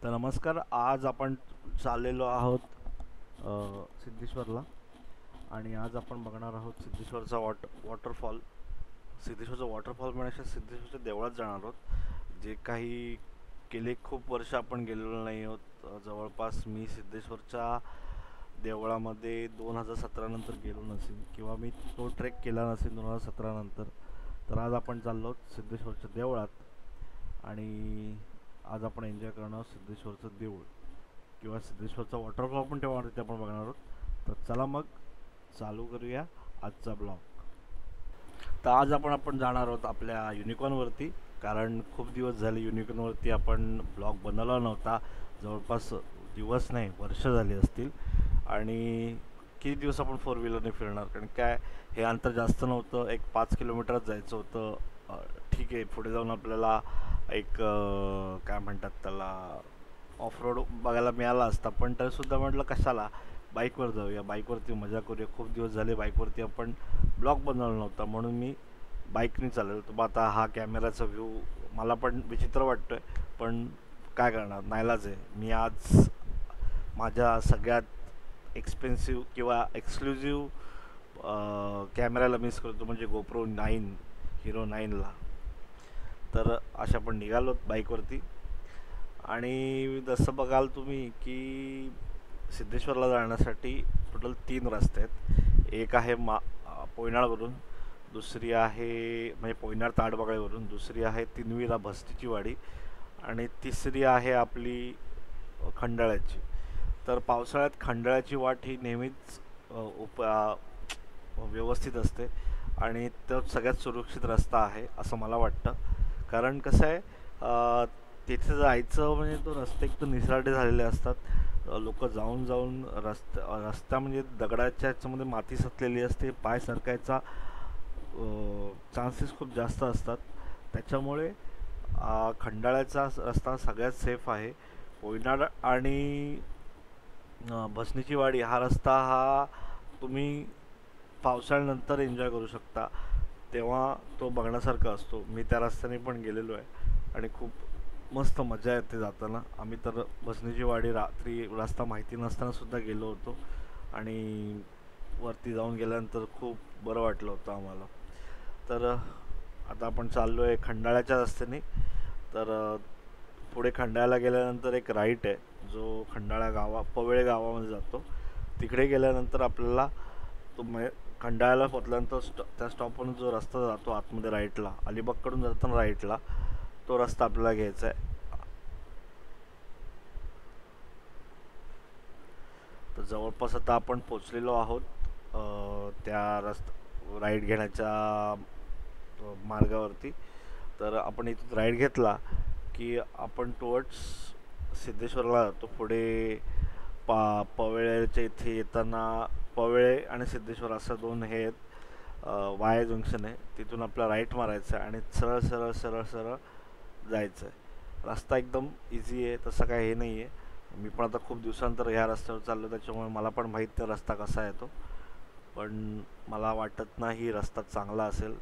तर नमस्कार. आज आपण चाललेलो आहोत सिद्धेश्वरला. आणि आज आपण बघणार आहोत सिद्धेश्वरचा वॉटरफॉल. सिद्धेश्वरचा वॉटरफॉल म्हणण्यापेक्षा सिद्धेश्वरच्या देवळात जाणार आहोत. जे काही गेले खूप वर्ष आपण गेलेलो नाही आहोत. जवळपास मी सिद्धेश्वरच्या देवळामध्ये 2017 नंतर गेलो नसेल किंवा मी तो ट्रेक केला नसेल 2017 नंतर. तर आज आपण चाललो आहोत सिद्धेश्वरच्या देवळात. आणि आज आपण एन्जॉय करणार आहोत सिद्धेश्वरचं देऊळ किंवा सिद्धेश्वरचा वॉटरफॉल पण तेव्हा तिथे आपण बघणार आहोत. तर चला मग चालू करूया आजचा ब्लॉग. तर आज आपण जाणार आहोत आपल्या युनिकॉर्नवरती. कारण खूप दिवस झाले युनिकॉर्नवरती आपण ब्लॉग बनवला नव्हता. जवळपास दिवस नाही, वर्ष झाली असतील. आणि किती दिवस आपण फोर व्हीलरने फिरणार, कारण काय हे अंतर जास्त नव्हतं, एक 5 किलोमीटरच जायचं होतं. ठीक आहे, पुढे जाऊन आपल्याला एक काय म्हणतात त्याला, ऑफ रोड बघायला मिळाला असता, पण तरीसुद्धा म्हटलं कशाला बाईकवर जाऊया, बाईकवरती मजा करूया. खूप दिवस झाले बाईकवरती आपण ब्लॉग बनवला नव्हता, म्हणून मी बाईकने चाललेलो. तर आता हा कॅमेराचा व्ह्यू मला पण विचित्र वाटतोय, पण काय करणार, नाईलाज आहे. मी आज माझ्या सगळ्यात एक्सपेन्सिव्ह किंवा एक्सक्लुझिव्ह कॅमेऱ्याला मिस करतो, म्हणजे GoPro 9, Hero 9ला. तर अशा पण निघालोत बाईकवरती. आणि जसं बघाल तुम्ही की सिद्धेश्वरला जाण्यासाठी टोटल 3 रस्ते आहेत. एक आहे पोयनाळवरून, दुसरी आहे म्हणजे पोयनाळ ताडबागळेवरून, दुसरी आहे तिनविरा भस्तीची वाडी, आणि तिसरी आहे आपली खंडाळ्याची. तर पावसाळ्यात खंडाळ्याची वाट ही नेहमीच व्यवस्थित असते, आणि तो सगळ्यात सुरक्षित रस्ता आहे असं मला वाटतं. कारण कसं आहे, तिथे जायचं म्हणजे तो रस्ते एक तर निसरडे झालेले असतात. लोक जाऊन जाऊन रस्ता म्हणजे दगडाच्या ह्याच्यामध्ये माती साचलेली असते, पाय सरकायचा चान्सेस खूप जास्त असतात. त्याच्यामुळे खंडाळ्याचा रस्ता सगळ्यात सेफ आहे. कोयनाड आणि भसनीची वाडी हा रस्ता हा तुम्ही पावसाळ्यानंतर एन्जॉय करू शकता, तेव्हा तो बघण्यासारखा असतो. मी त्या रस्त्याने पण गेलेलो आहे आणि खूप मस्त मजा येते जाताना. आम्ही तर भसनीची वाडी रात्री रस्ता माहिती नसताना सुद्धा गेलो होतो, आणि वरती जाऊन गेल्यानंतर खूप बरं वाटलं होतं आम्हाला. तर आता आपण चाललो आहे खंडाळ्याच्या रस्त्याने. तर पुढे खंडाळ्याला गेल्यानंतर एक राईट आहे, जो पवेळे गावामध्ये जातो. तिकडे गेल्यानंतर आपल्याला तो खंडाळ्याला पोचल्यानंतर त्या स्टॉपवरून जो रस्ता जातो आतमध्ये राईटला, अलिबागकडून जाताना राईटला, तो रस्ता आपल्याला घ्यायचा आहे. तर जवळपास आता आपण पोचलेलो आहोत त्या राईड घेण्याच्या मार्गावरती. तर आपण इथून राईड घेतला की आपण टुवर्ड्स सिद्धेश्वरला जातो. पुढे पवेळ्याच्या इथे येताना पवेळे आणि सिद्धेश्वर असं दोन हे आहेत, वाया जंक्शन आहे. तिथून आपला राईट मारायचं आहे आणि सरळ सरळ सरळ सरळ जायचं आहे. रस्ता एकदम इझी आहे, तसं काय हे नाही आहे. मी पण आता खूप दिवसानंतर ह्या रस्त्यावर चाललो, त्याच्यामुळे मला पण माहीत नाही रस्ता कसा आहे तो. पण मला वाटत नाही रस्ता चांगला असेल.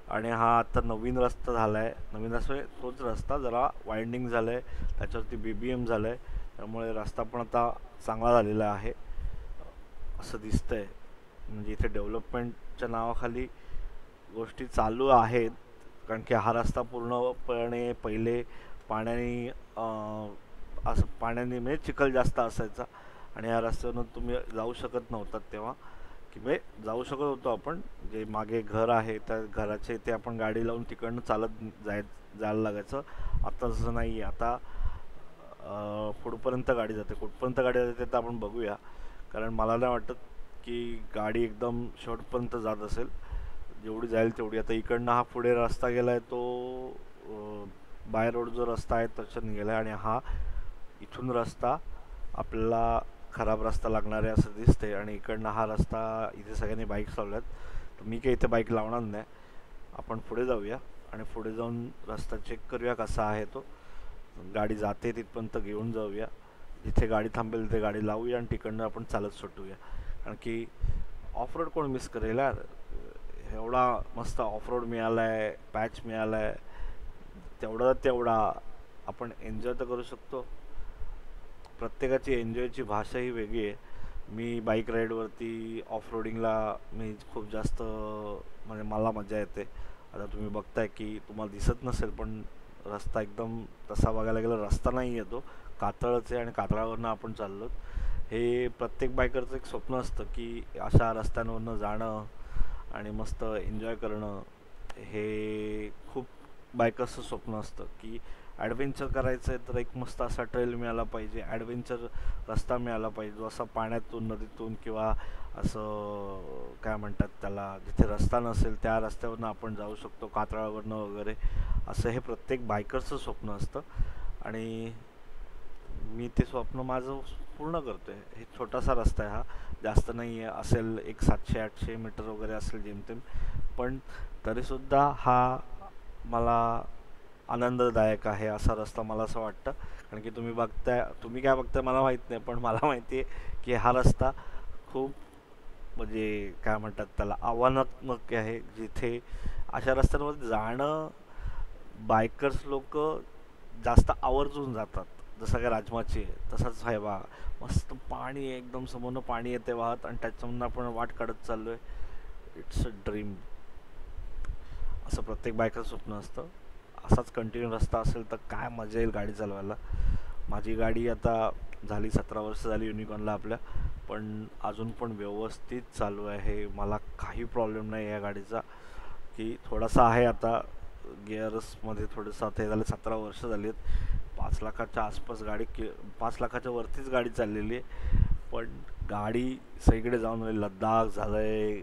आणि हा आता नवीन रस्ता झाला आहे, नवीन रस्ता तोच रस्ता जरा वाइंडिंग झालं आहे, त्याच्यावरती BBM झालं आहे, त्यामुळे रस्ता पण आता चांगला झालेला आहे असं दिसतंय. म्हणजे इथे डेव्हलपमेंटच्या नावाखाली गोष्टी चालू आहेत. कारण की हा रस्ता पूर्णपणे पहिले पाण्याने असं पाण्याने म्हणजे चिखल जास्त असायचा, आणि ह्या रस्त्यावरून तुम्ही जाऊ शकत नव्हतात तेव्हा. की म्हणजे जाऊ शकत होतो आपण, जे मागे घर आहे त्या घराच्या इथे आपण गाडी लावून तिकडनं चालत जायला लागायचं. आता तसं नाही आहे. आता पुढपर्यंत गाडी जाते. कुठपर्यंत गाडी जाते तर आपण बघूया, कारण मला नाही वाटत की गाडी एकदम शेवटपर्यंत जात असेल. जेवढी जाईल तेवढी. आता इकडनं हा पुढे रस्ता गेला आहे तो बाय रोड जो रस्ता आहे त्याच्याने गेला आहे, आणि हा इथून रस्ता आपल्याला खराब रस्ता लागणार आहे असं दिसते. आणि इकडनं हा रस्ता, इथे सगळ्यांनी बाईक्स लावल्यात, तर मी काही इथे बाईक लावणार नाही. आपण पुढे जाऊया आणि पुढे जाऊन रस्ता चेक करूया कसा आहे तो. गाडी जाते तिथपर्यंत घेऊन जाऊया, जिथे गाडी थांबेल तिथे गाडी लावूया आणि तिकडनं आपण चालत सुटूया. कारण की ऑफ रोड कोण मिस करेल यार. एवढा मस्त ऑफ रोड मिळाला आहे, पॅच मिळाला आहे, तेवढा आपण एन्जॉय तर करू शकतो. प्रत्येकाची एन्जॉयची भाषा ही वेगळी आहे. मी बाईक राईडवरती ऑफ रोडिंगला मी खूप जास्त म्हणजे मला मजा येते. आता तुम्ही बघताय की तुम्हाला दिसत नसेल पण रस्ता एकदम तसा बघायला गेला रस्ता नाही येतो, कातळच आहे आणि कातळावरनं आपण चाललो. हे प्रत्येक बायकरचं एक स्वप्न असतं की अशा रस्त्यांवरनं जाणं आणि मस्त एन्जॉय करणं. हे खूप बायकर्सचं स्वप्न असतं की ॲडव्हेंचर करायचं आहे तर एक मस्त असा ट्रेल मिळाला पाहिजे, ॲडव्हेंचर रस्ता मिळाला पाहिजे जो असा पाण्यातून नदीतून किंवा असं काय म्हणतात त्याला जिथे रस्ता नसेल त्या रस्त्यावरनं आपण जाऊ शकतो, कातळावरनं वगैरे. असं हे प्रत्येक बायकरचं स्वप्न असतं आणि मी ते स्वप्न माझं पूर्ण करतो आहे. हे छोटासा रस्ता आहे, हा जास्त नाही आहे, असेल एक 700-800 मीटर वगैरे असेल जेमतेम. पण तरीसुद्धा हा मला आनंददायक आहे असा रस्ता मला असं वाटतं. कारण की तुम्ही काय बघताय मला माहीत नाही, पण मला माहिती आहे की हा रस्ता खूप म्हणजे काय म्हणतात त्याला आव्हानात्मक आहे. जिथे अशा रस्त्यांवर जाणं बायकर्स लोक जास्त आवर्जून जातात. जसं काय राजमाची आहे तसंच आहे बा. मस्त पाणी आहे, एकदम समोरनं पाणी येते वाहत आणि त्याच्यामधून आपण वाट काढत चाललोय. It's a dream. असं प्रत्येक बायकरचं स्वप्न असतं. असाच कंटिन्यू रस्ता असेल तर काय मजा येईल गाडी चालवायला. माझी गाडी आता झाली 17 वर्ष झाली युनिकॉर्नला आपल्या, पण अजून पण व्यवस्थित चालू आहे. मला काही प्रॉब्लेम नाही या गाडीचा. की थोडासा आहे आता गिअर्समध्ये थोडंसं, आता हे झालं 17 वर्ष झाली आहेत. 5 लाखाच्या आसपास गाडी 5 लाखाच्या वरतीच गाडी चाललेली आहे. पण गाडी सगळीकडे जाऊन राहिली. लद्दाख झालं आहे,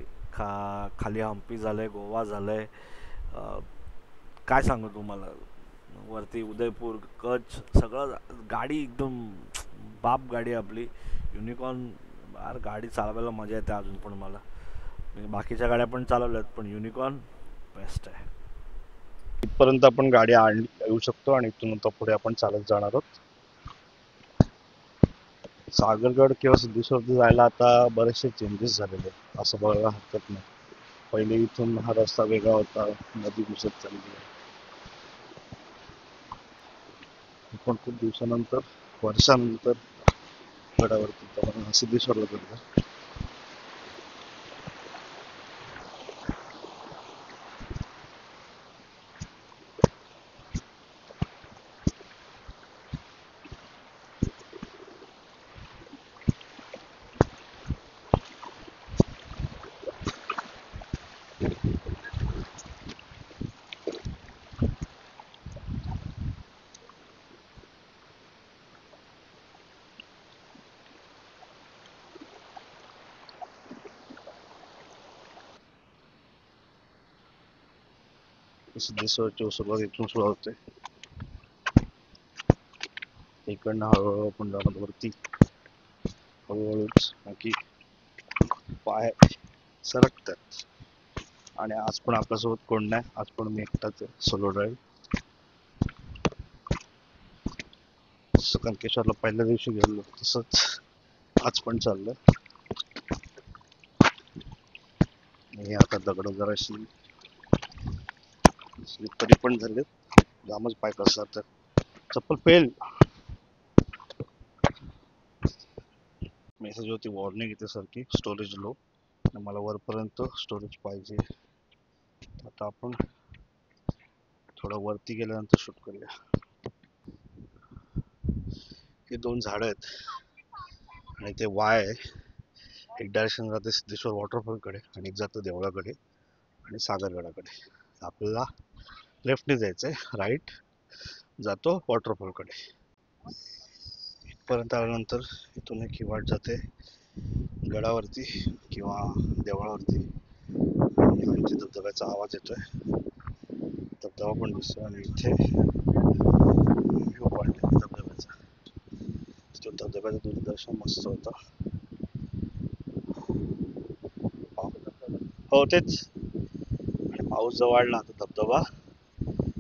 खाली हम्पी झालं आहे, गोवा झालं आहे, काय सांगू तुम्हाला, वरती उदयपूर, कच्छ, सगळं गाडी एकदम बाप गाडी आहे आपली युनिकॉर्न. यार गाडी चालवायला मजा येते अजून पण मला. बाकीच्या गाड्या पण चालवल्यात पण युनिकॉर्न बेस्ट आहे. इथपर्यंत आपण गाडी आणली येऊ शकतो आणि इथून आता पुढे आपण चालत जाणार आहोत. सागरगड किंवा सिद्धेश्वर जायला आता बरेचसे चेंजेस झालेले आहेत असं बघायला हरकत नाही. पहिले इथून हा रस्ता वेगळा होता, नदी घुसत चालली आहे. पण खूप दिवसानंतर, वर्षानंतर गडावरती सिद्धेश्वरला गेलो. सिद्धेश्वरची सुरुवात इथून सुरू होते. इकडनं हळूहळू आपण जाणार वरती, हळूहळूच बाकी पाय सरकतात. आणि आज पण आपल्यासोबत कोण नाही, आज पण मी एकटाच आहे, सोलो ड्राईव्ह. जसं कणकेश्वरला पहिल्या दिवशी गेलो तसंच आज पण चाललं. आणि आता दगड जराशी तरी पण झाले, जामच पाय कसतात, चप्पल फेल. मेसेज होती, वॉर्निंग येते सारखी, स्टोरेज लो, आणि मला वरपर्यंत स्टोरेज पाहिजे. आता आपण थोडं वरती गेल्यानंतर शूट करूया. हे 2 झाडं आहेत आणि ते वाय आहे. एक डायरेक्शन जाते सिद्धेश्वर वॉटरफॉलकडे आणि एक जातं देवळाकडे आणि सागरगडाकडे. आपल्याला लेफ्टने जायचंय, राईट जातो वॉटरफॉलकडे. इथपर्यंत आल्यानंतर इथून एक वाट जाते गडावरती किंवा देवळावरती. इथे धबधब्याचा आवाज येतोय, धबधबा पण दिसतोय आणि इथे व्ह्यू पॉइंट आहे धबधब्याचा. तो धबधब्याचं दूरदर्शन मस्त होतं. हो तेच. आणि पाऊस जवळ आला तर धबधबा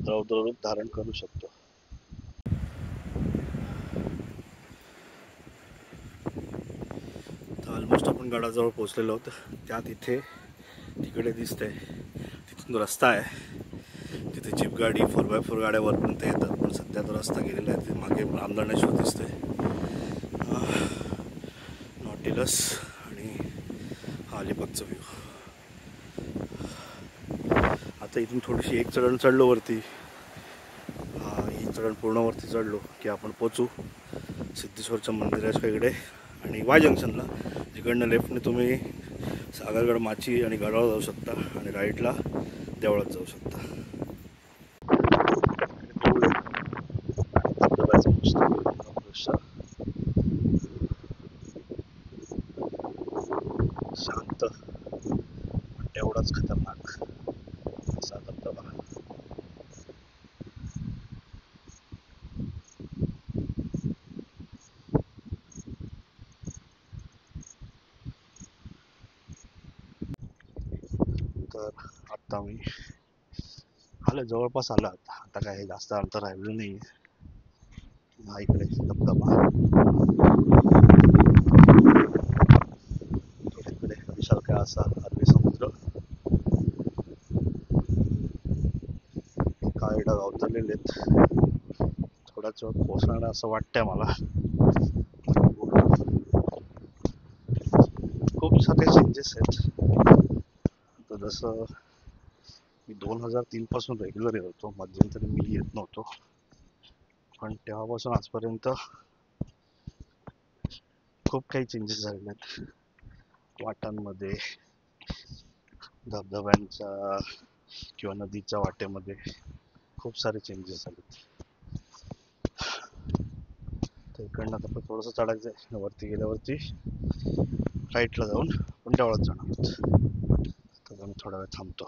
रौद्र रूप धारण करू शकतो. ऑलमोस्ट आपण गडाजवळ पोहोचलेलो आहोत. त्यात इथे तिकडे दिसतंय तिथून रस्ता आहे, तिथे जीप गाडी 4x4 गाड्या वरपर्यंत येतात. पण सध्या तो रस्ता गेलेला आहे. ते मागे रामदानेश्वर दिसतंय. कळस आणि हा अलिबागचा व्ह्यू. आता इथून थोडीशी एक चढण चढलो वरती, ही चढण पूर्ण वरती चढलो की आपण पोचू सिद्धेश्वरच्या मंदिराच्या इकडे आणि वाय जंक्शनला. जिकडनं लेफ्टने तुम्ही सागरगड, माची आणि गडावर जाऊ शकता आणि राईटला देवळात जाऊ शकता. शांत तेवढाच खतरनाक असा धबधबा. तर आता मी आलो, जवळपास आलो. आता काय जास्त अंतर राहिलं नाही. हा इकडे धबधबा, इकडे विशालकाय असा अरबी समुद्र, काही ढग अवतरलेले आहेत. थोड्याच वेळ पोहोचणार असं वाटतंय मला. खूप सारे चेंजेस आहेत. तर जसं मी 2003 पासून रेग्युलर येत होतो, मध्यंतरी मी येत नव्हतो, पण तेव्हापासून आजपर्यंत खूप काही चेंजेस झालेले आहेत. वाटांमध्ये, धबधब्यांच्या किंवा नदीच्या वाटेमध्ये खूप सारे चेंजेस झालेत. तर इकडनं आता थोडंसं चढायचं आहे. वरती गेल्यावरती राईटला जाऊन आपण देवळात जाणार आहोत. तर आम्ही थोडा वेळ थांबतो.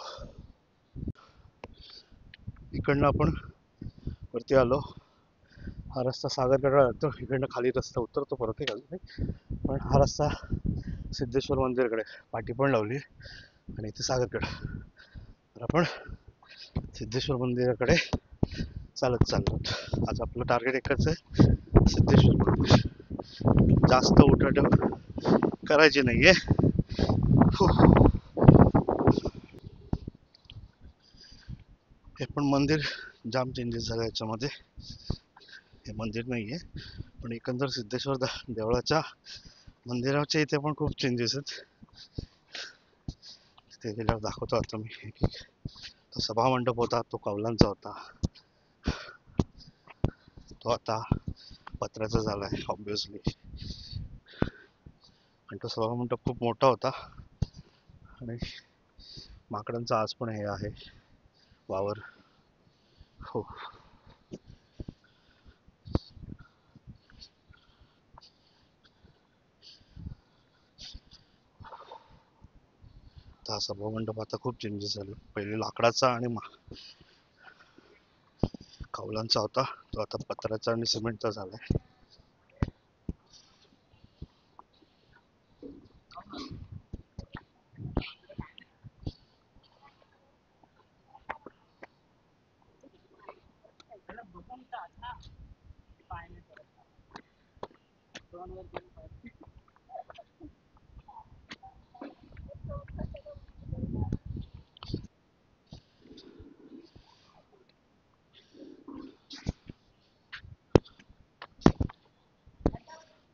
इकडनं आपण वरती आलो, हा रस्ता सागरगडला जातो. इकडनं खाली रस्ता उतरतो परत एक अजून, पण हा रस्ता सिद्धेश्वर मंदिराकडे पाठी पण लावली आणि इथे सागरगड. तर आपण सिद्धेश्वर मंदिराकडे चालत चाललो. आज आपलं टार्गेट एकच आहे, सिद्धेश्वर मंदिर. जास्त उठाठेव करायची नाहीये. हे पण मंदिर जाम चेंजेस झाले याच्यामध्ये. हे मंदिर नाहीये, पण एकंदर सिद्धेश्वर देवळाच्या मंदिराच्या इथे पण खूप चेंजेस आहेत. ते गेल्यावर दाखवतो आता मी. तो सभा मंडप होता, तो कौलांचा होता, तो आता पत्र्याचा झालाय ऑब्विसली. आणि तो सभा मंडप खूप मोठा होता आणि माकडांचा आज पण हे आहे वावर. हो, हा सभा मंडप आता खूप चेंजेस झाले. पहिले लाकडाचा आणि कौलांचा होता, तो आता पत्र्याचा आणि सिमेंटचा झालाय.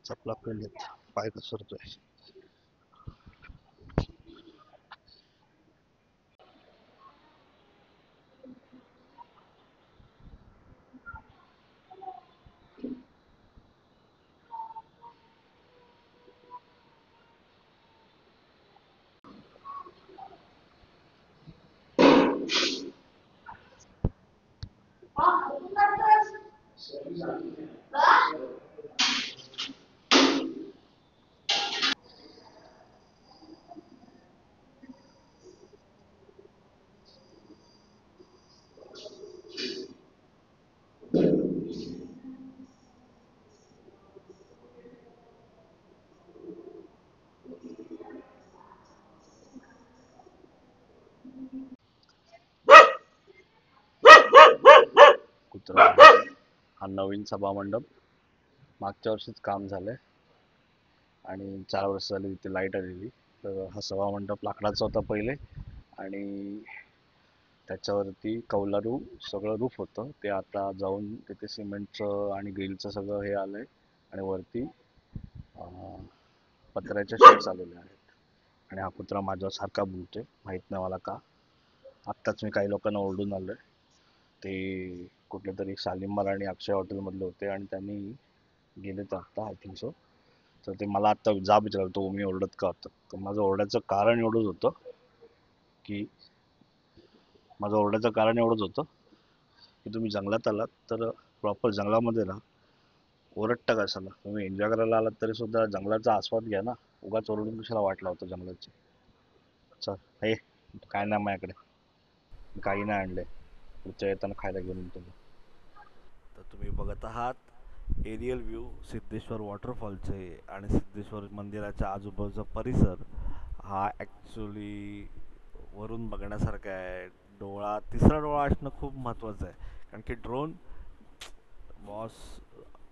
चपला पेरलेत, पाय घसरतोय. कुत्रा. हा नवीन सभा मंडप मागच्या वर्षीच काम झालंय आणि 4 वर्ष झाली इथे लाईट आलेली. तर हा सभा मंडप लाकडाचा होता पहिले आणि त्याच्यावरती कौलारू सगळं रूफ होतं. ते आता जाऊन तिथे सिमेंटचं आणि ग्रिलचं सगळं हे आलंय आणि वरती पत्र्याच्या शेड्स आलेले आहेत आणि हा कुत्रा माझ्यासारखा बोलतोय, माहीत नाही मला का. आत्ताच मी काही लोकांना ओरडून आलोय. ते कुठले तरी शालिमार आणि अक्षय हॉटेलमधले होते आणि त्यांनी गेले तर आत्ता, आय थिंक सो. तर ते मला आत्ता जाब विचारलं तो मी ओरडत का होतं. तर माझं ओरडायचं कारण एवढंच होतं की तुम्ही जंगलात आलात तर प्रॉपर जंगलामध्ये राहा. ओरडता कशाला? तुम्ही एन्जॉय करायला आलात तरी सुद्धा जंगलाचा आस्वाद घ्या ना. उगाच ओरडून कशाला वाट लावतो जंगलाची. चल हे काय नाही माझ्याकडे, मी काही नाही आणले, पुढच्या येताना खायला घेऊन येतो. तर तुम्ही बघत आहात एरियल व्ह्यू सिद्धेश्वर वॉटरफॉलचे आणि सिद्धेश्वर मंदिराच्या आजूबाजूचा परिसर हा ॲक्च्युली वरून बघण्यासारखा आहे. तिसरा डोळा असणं खूप महत्त्वाचं आहे, कारण की ड्रोन बॉस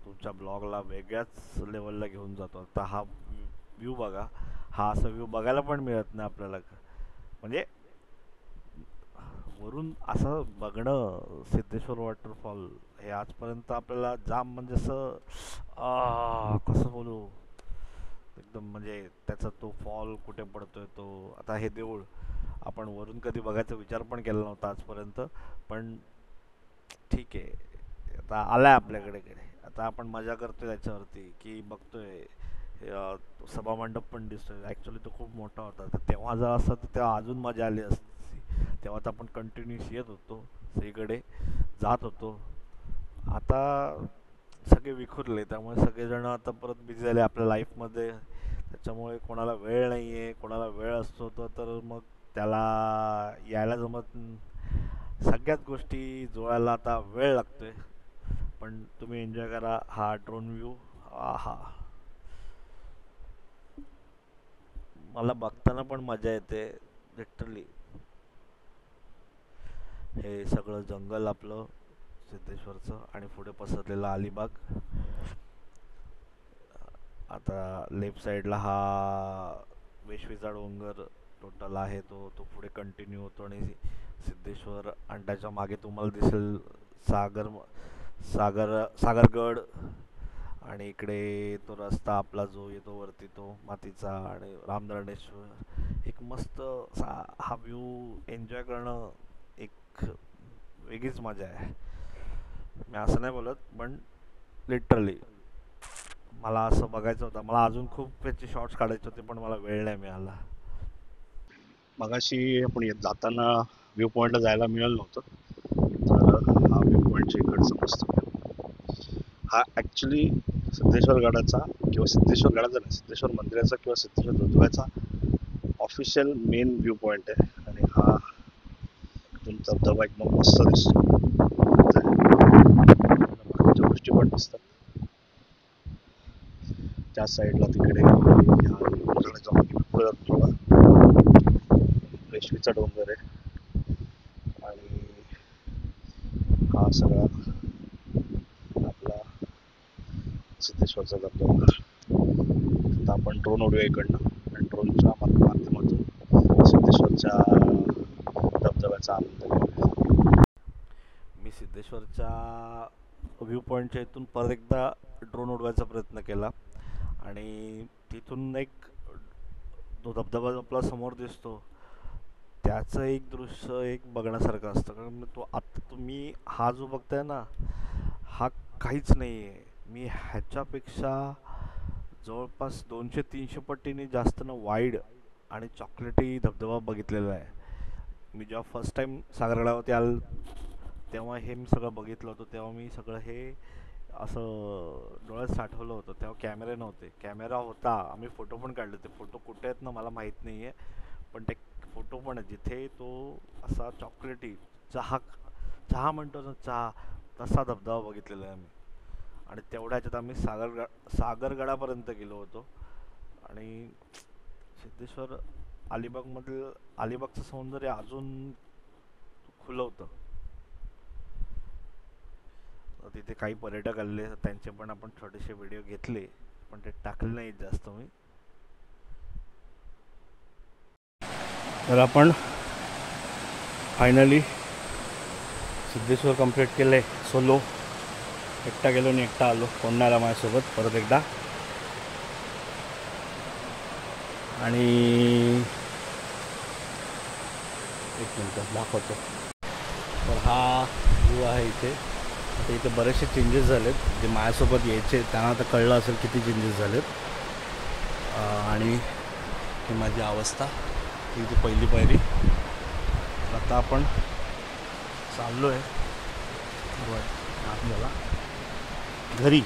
तुमच्या ब्लॉगला वेगळ्याच लेवलला घेऊन जातो. आता हा व्ह्यू बघा, हा असा व्ह्यू बघायला पण मिळत नाही आपल्याला. म्हणजे वरून असं बघणं सिद्धेश्वर वॉटरफॉल हे आजपर्यंत आपल्याला जाम म्हणजे असं कसं बोलू, एकदम म्हणजे त्याचा तो फॉल कुठे पडतोय तो. आता हे देऊळ आपण वरून कधी बघायचा विचार पण केला नव्हता आजपर्यंत, पण ठीक आहे आता आलाय आपल्याकडे. आता आपण मजा करतोय त्याच्यावरती की बघतोय. तो सभामंडप पण दिसतोय. ॲक्च्युली तो खूप मोठा होता, तर तेव्हा जर असतं तर तेव्हा अजून मजा आली असती. तेव्हा तर आपण कंटिन्यूस येत होतो, सगळीकडे जात होतो. आता सगळे विखुरले, त्यामुळे सगळेजण आता परत बिझी झाले आपल्या लाईफमध्ये. त्याच्यामुळे कोणाला वेळ नाही आहे, कोणाला वेळ असतो तर मग त्याला यायला जमत. सगळ्याच गोष्टी जुळायला आता वेळ लागतोय. पण तुम्ही एन्जॉय करा हा ड्रोन व्ह्यू. आहा, मला बघताना पण मजा येते लिटरली. हे सगळं जंगल आपलं सिद्धेश्वरचं आणि पुढे पसरलेला अलिबाग. आता लेफ्ट साईडला हा वेशवीचा डोंगर टोटल आहे, तो पुढे कंटिन्यू होतो आणि सिद्धेश्वर आणि त्याच्या मागे तुम्हाला दिसेल सागरगड. आणि इकडे तो रस्ता आपला जो येतो वरती तो मातीचा आणि रामधरणेश्वर. एक मस्त हा व्ह्यू एन्जॉय करणं एक वेगळीच मजा आहे. मी असं नाही बोलत, पण लिटरली मला असं बघायचं होतं. मला अजून खूप त्याचे शॉर्ट्स काढायचे होते, पण मला वेळ नाही मिळाला. मगाशी आपण जाताना व्ह्यू पॉईंटला जायला मिळालं नव्हतं, तर हा व्ह्यू पॉईंटच्या इकडचं मस्त हा ॲक्च्युली सिद्धेश्वर गडाचा किंवा सिद्धेश्वर गडाचा नाही, सिद्धेश्वर मंदिराचा किंवा सिद्धेश्वर धबधब्याचा ऑफिशियल मेन व्ह्यू पॉईंट आहे. आणि हा धबधबा एकदम मस्त दिसतो. बाकीच्या गोष्टी पण दिसतात त्या साईडला. तिकडे पुढे थोडा पेशवीचा डोंगर आहे आणि हा सगळा आपला सिद्धेश्वरचा धबधबा. आता आपण ड्रोन उडूया इकडनं आणि ड्रोनच्या माध्यमातून सिद्धेश्वरच्या धबधब्याचा आनंद घेऊया. मी सिद्धेश्वरच्या व्ह्यू पॉईंटच्या इथून परत एकदा ड्रोन उडवायचा प्रयत्न केला आणि तिथून एक जो धबधबा आपला समोर दिसतो त्याचं एक दृश्य एक बघण्यासारखं असतं. कारण तो आत्ता तुम्ही हा जो बघताय ना, हा काहीच नाही आहे. मी ह्याच्यापेक्षा जवळपास 200-300 पटीने जास्त ना वाईड आणि चॉकलेटी धबधबा बघितलेला आहे. मी जेव्हा फर्स्ट टाईम सागरगडावरती आलो तेव्हा हे मी सगळं बघितलं होतं. तेव्हा मी सगळं हे असं डोळ्यात साठवलं होतं. तेव्हा कॅमेरे नव्हते, कॅमेरा होता, आम्ही फोटो पण काढले. ते फोटो कुठे आहेत ना मला माहीत नाही आहे, पण ते फोटो पण आहे जिथे तो असा चॉकलेटी चहा म्हणतो ना, चहा तसा धबधबा बघितलेला आहे मी. आणि तेवढ्या ह्याच्यात आम्ही सागरगडापर्यंत गेलो होतो. आणि सिद्धेश्वर अलिबागचं सौंदर्य अजून खुलवतं. तिथे काही पर्यटक आले, त्यांचे पण आपण छोटेसे व्हिडिओ घेतले, पण ते टाकले नाहीत जास्त मी. तर आपण फायनली सिद्धेश्वर कंप्लीट केलं आहे सोलो. एकटा गेलो आणि एकटा आलो, कोण नाही आला माझ्यासोबत. परत एकदा आणि एक मिनटं दाखवतो. तर हा व्ह्यू आहे इथे. आता इथे बरेचसे चेंजेस झालेत. जे माझ्यासोबत यायचे त्यांना आता कळलं असेल किती चेंजेस झालेत. आणि ही माझी अवस्था, इथे पहिली पायरी. आता आपण चाललो आहे आपल्याला घरी.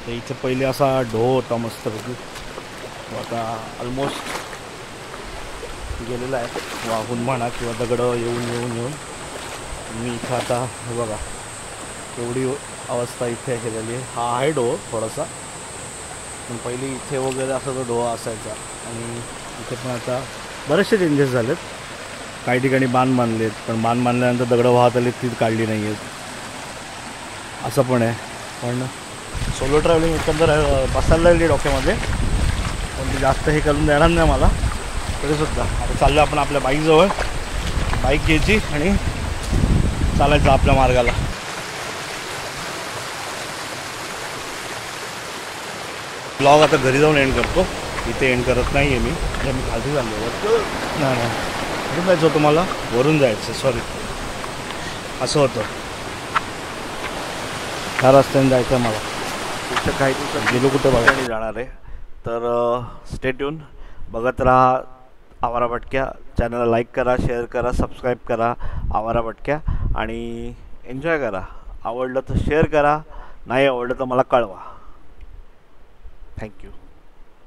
तर इथे पहिले असा ढो होता मस्तपैकी, आता ऑलमोस्ट गेलेला आहे वाहून म्हणा किंवा दगडं येऊन येऊन येऊन. मी इथं आता हे बघा एवढी अवस्था इथे केलेली आहे. हा आहे डो थोडासा, पण पहिली इथे वगैरे असा तो डो असायचा. आणि इथे पण आता बरेचसे चेंजेस झालेत. काही ठिकाणी बांध बांधलेत, पण बांध बांधल्यानंतर दगडं वाहत आली ती काढली नाही आहेत, असं पण आहे. पण सोलो ट्रॅव्हलिंग एकंदर बसायला लागली डोक्यामध्ये, पण ते जास्त हे करून देणार नाही मला. तरीसुद्धा आता चाललो आपण आपल्या बाईकजवळ. बाईक घ्यायची आणि चालायचं आपल्या मार्गाला. ब्लॉग आता घरी जाऊन एंड करतो, इथे एंड करत नाही आहे मी. म्हणजे मी खाली चाललो. नाही कुठून जायचं होतं मला? वरून जायचं, सॉरी असं होतं. ह्या रस्त्याने जायचं आहे मला. पुढच्या काही दिवसात गेलो कुठे बघायला जाणार आहे. तर स्टे ट्यून, बघत राहा आवारा भटक्या. चॅनलला लाईक करा, शेअर करा, सबस्क्राईब करा आवारा भटक्या. आणि एन्जॉय करा. आवडलं तर शेअर करा, नाही आवडलं तर मला कळवा. थँक्यू.